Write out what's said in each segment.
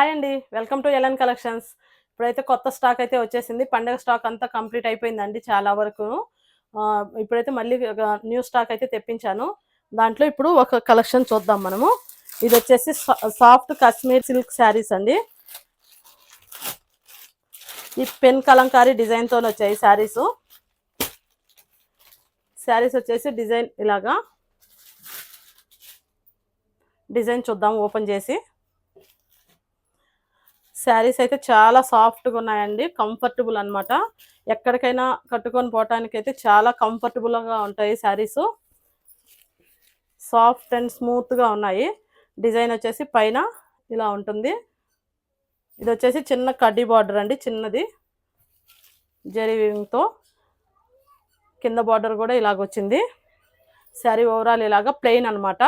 Hi అండి. Welcome to LN collections. ఇప్పుడైతే కొత్త స్టాక్ అయితే వచ్చేసింది. పండగ స్టాక్ అంతా కంప్లీట్ అయిపోయిందండి చాలా వరకు. ఇప్పుడైతే మళ్ళీ న్యూ స్టాక్ అయితే తెప్పించాను. దాంట్లో ఇప్పుడు ఒక కలెక్షన్ చూద్దాం మనము. ఇదొచ్చేసి సాఫ్ట్ కాశ్మీర్ సిల్క్ శారీస్ అండి. ఈ పెన్ కలంకారీ డిజైన్తో వచ్చాయి శారీస్. శారీస్ వచ్చేసి డిజైన్ ఇలాగా డిజైన్ చూద్దాం ఓపెన్ చేసి. శారీస్ అయితే చాలా సాఫ్ట్గా ఉన్నాయండి, కంఫర్టబుల్ అనమాట. ఎక్కడికైనా కట్టుకొని పోవటానికి అయితే చాలా కంఫర్టబుల్గా ఉంటాయి శారీస్. సాఫ్ట్ అండ్ స్మూత్గా ఉన్నాయి. డిజైన్ వచ్చేసి పైన ఇలా ఉంటుంది. ఇది వచ్చేసి చిన్న కడ్డీ బార్డర్ అండి, చిన్నది జరీ వీవింగ్తో. కింద బార్డర్ కూడా ఇలాగొచ్చింది. శారీ ఓవరాల్ ఇలాగా ప్లెయిన్ అనమాట.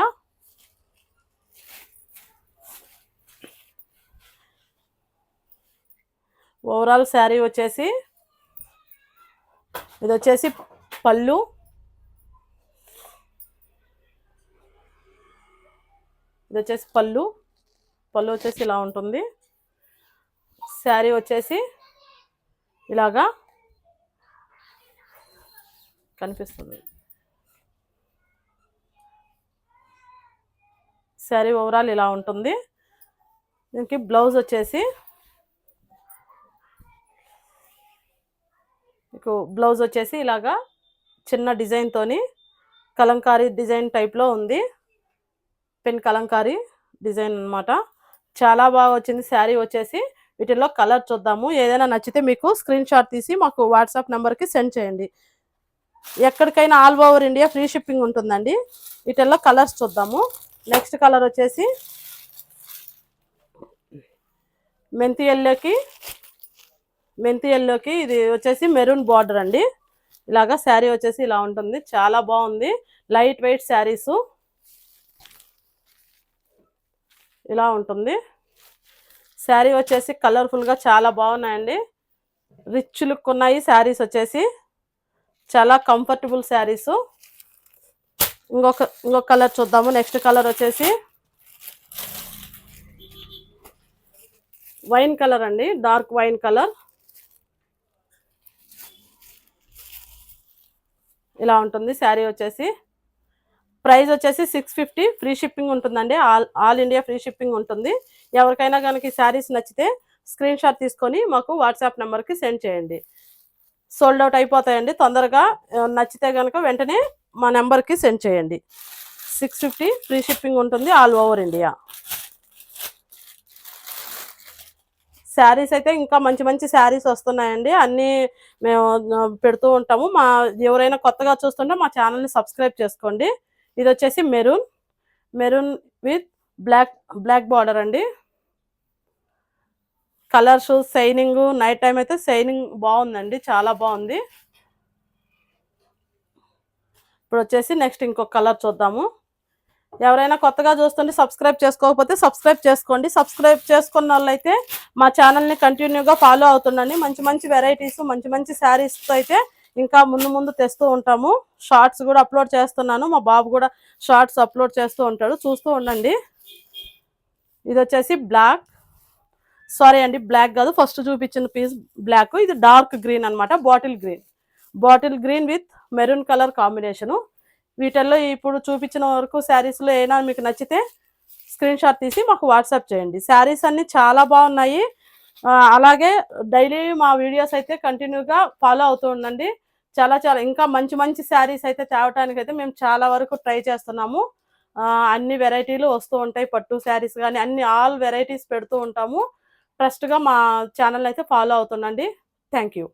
ఓవరాల్ శారీ వచ్చేసి ఇది వచ్చేసి పళ్ళు, ఇది వచ్చేసి పళ్ళు వచ్చేసి ఇలా ఉంటుంది. శారీ వచ్చేసి ఇలాగా కనిపిస్తుంది. శారీ ఓవరాల్ ఇలా ఉంటుంది. దీనికి బ్లౌజ్ వచ్చేసి మీకు బ్లౌజ్ వచ్చేసి ఇలాగా చిన్న డిజైన్తోని కలంకారీ డిజైన్ టైప్లో ఉంది. పెన్ కలంకారీ డిజైన్ అనమాట. చాలా బాగా వచ్చింది శారీ వచ్చేసి. వీటిల్లో కలర్ చూద్దాము. ఏదైనా నచ్చితే మీకు స్క్రీన్ షాట్ తీసి మాకు వాట్సాప్ నెంబర్కి సెండ్ చేయండి. ఎక్కడికైనా all over India free shipping ఉంటుందండి. వీటిల్లో కలర్స్ చూద్దాము. నెక్స్ట్ కలర్ వచ్చేసి మెంతి ఎల్లోకి ఇది వచ్చేసి మెరూన్ బార్డర్ అండి. ఇలాగా శారీ వచ్చేసి ఇలా ఉంటుంది. చాలా బాగుంది. లైట్ వెయిట్ శారీస్ ఇలా ఉంటుంది. శారీ వచ్చేసి కలర్ఫుల్గా చాలా బాగున్నాయండి. రిచ్ లుక్ ఉన్నాయి శారీస్ వచ్చేసి. చాలా కంఫర్టబుల్ శారీస్. ఇంకొక కలర్ చూద్దాము. నెక్స్ట్ కలర్ వచ్చేసి వైన్ కలర్ అండి, డార్క్ వైన్ కలర్. ఇలా ఉంటుంది శారీ వచ్చేసి. ప్రైస్ వచ్చేసి 650, ఫ్రీ షిప్పింగ్ ఉంటుందండి. ఆల్ ఇండియా ఫ్రీ షిప్పింగ్ ఉంటుంది. ఎవరికైనా కనుక ఈ శారీస్ నచ్చితే స్క్రీన్ షాట్ తీసుకొని మాకు వాట్సాప్ నెంబర్కి సెండ్ చేయండి. సోల్డ్ అవుట్ అయిపోతాయండి తొందరగా. నచ్చితే కనుక వెంటనే మా నెంబర్కి సెండ్ చేయండి. 650 ఫ్రీ షిప్పింగ్ ఉంటుంది ఆల్ ఓవర్ ఇండియా. శారీస్ అయితే ఇంకా మంచి మంచి శారీస్ వస్తున్నాయండి. అన్నీ మేము పెడుతూ ఉంటాము. ఎవరైనా కొత్తగా చూస్తుంటే మా ఛానల్ని సబ్స్క్రైబ్ చేసుకోండి. ఇది వచ్చేసి మెరూన్ విత్ బ్లాక్ బార్డర్ అండి. కలర్స్ షైనింగ్, నైట్ టైం అయితే షైనింగ్ బాగుందండి, చాలా బాగుంది. ఇప్పుడు వచ్చేసి నెక్స్ట్ ఇంకొక కలర్ చూద్దాము. ఎవరైనా కొత్తగా చూస్తుంటే సబ్స్క్రైబ్ చేసుకోకపోతే సబ్స్క్రైబ్ చేసుకోండి. సబ్స్క్రైబ్ చేసుకున్న వాళ్ళైతే మా ఛానల్ని కంటిన్యూగా ఫాలో అవుతుండండి. మంచి మంచి వెరైటీస్, మంచి మంచి శారీస్తో అయితే ఇంకా ముందు తెస్తూ ఉంటాము. షార్ట్స్ కూడా అప్లోడ్ చేస్తున్నాను. మా బాబు కూడా షార్ట్స్ అప్లోడ్ చేస్తూ ఉంటాడు, చూస్తూ ఉండండి. ఇది వచ్చేసి బ్లాక్ కాదు, ఫస్ట్ చూపించిన పీస్ బ్లాక్. ఇది డార్క్ గ్రీన్ అనమాట, bottle green with maroon colour combination. వీటిల్లో ఇప్పుడు చూపించిన వరకు శారీస్లో ఏమైనా మీకు నచ్చితే స్క్రీన్ షాట్ తీసి మాకు వాట్సాప్ చేయండి. శారీస్ అన్నీ చాలా బాగున్నాయి. అలాగే డైలీ మా వీడియోస్ అయితే కంటిన్యూగా ఫాలో అవుతూ ఉండండి. చాలా ఇంకా మంచి మంచి శారీస్ అయితే తేవటానికి అయితే మేము చాలా వరకు ట్రై చేస్తున్నాము. అన్ని వెరైటీలు వస్తూ ఉంటాయి. పట్టు శారీస్ కానీ అన్ని ఆల్ వెరైటీస్ పెడుతూ ఉంటాము. ట్రస్ట్గా మా ఛానల్ అయితే ఫాలో అవుతుండండి. Thank you.